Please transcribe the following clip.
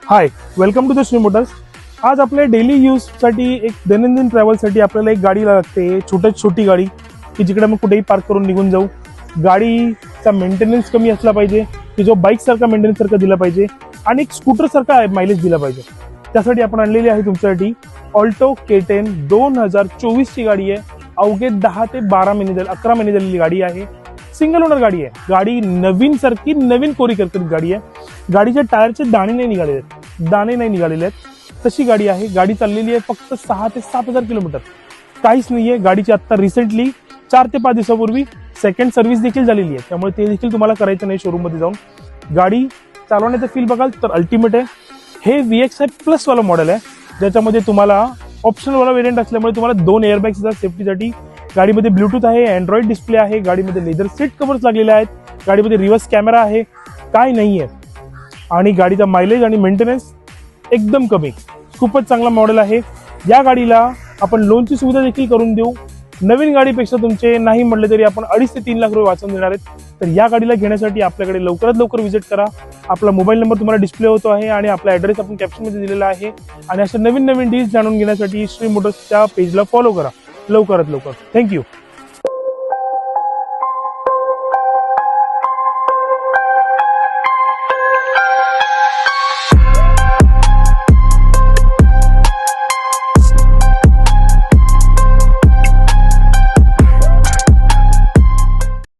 High, welcome to the Shri motors. आज आपल्या daily यूजसाठी एक दैनंदिन ट्रॅव्हलसाठी आपल्याला एक गाडी लागते, छोटी गाडी की जिकडे मग कुठेही पार्क करून निघून जाऊ। गाडीचा मेंटेनन्स कमी असला पाहिजे की जो बाईक सारखा मेंटेनन्स सारखा दिला पाहिजे आणि एक स्कूटर सारखा मायलेज दिला पाहिजे। त्यासाठी आपण आणलेली आहे तुमच्यासाठी ऑल्टो K10 2024 ची गाडी आहे। अवघे 10 ते 12 महिने 11 महिने झालेली गाडी आहे। सिंगल ओनर गाडी आहे। गाडी नवीन सारखी नवीन कोरी करकरीत गाडी आहे। गाडीच्या टायरचे दाणे नाही निघालेले आहेत तशी गाडी आहे। गाडी चाललेली आहे फक्त 6 ते 7,000 किलोमीटर, काहीच नाहीये। गाडीची आता रिसेंटली 4 ते 5 दिवसापूर्वी सेकंड सर्व्हिस देखील झालेली आहे, त्यामुळे ते देखील तुम्हाला करायचं नाही शोरूम मध्ये जाऊन। गाडी चालवण्याचा फील बघाल तर अल्टिमेट आहे। हे VXI प्लस वाला मॉडेल आहे, ज्याच्यामध्ये तुम्हाला ऑप्शनल वाला वेरियंट असल्यामुळे तुम्हाला 2 एअरबॅग्स येतात सेफ्टीसाठी। गाडीमध्ये ब्लूटूथ आहे, अँड्रॉइड डिस्प्ले आहे, गाडीमध्ये लेदर सीट कव्हर्स लागलेले आहेत, गाडीमध्ये रिव्हर्स कॅमेरा आहे, काय नाहीये। आणि गाडीचा मायलेज आणि मेंटेनन्स एकदम कमी, खूपच चांगला मॉडेल आहे। या गाडीला आपण लोनची सुविधा देखील करून देऊ। नवीन गाडीपेक्षा तुमचे नाही म्हटले तरी आपण 2.5 ते 3 लाख रुपये वाचवून देणार आहेत। तर या गाडीला घेण्यासाठी आपल्याकडे लवकरात लवकर व्हिजिट करा। आपला मोबाईल नंबर तुम्हाला डिस्प्ले होतो आहे आणि आपला ॲड्रेस आपण कॅप्शनमध्ये दिलेला आहे। आणि अशा नवीन डील्स जाणून घेण्यासाठी श्री मोटर्सच्या पेजला फॉलो करा लवकरात लवकर। थँक्यू।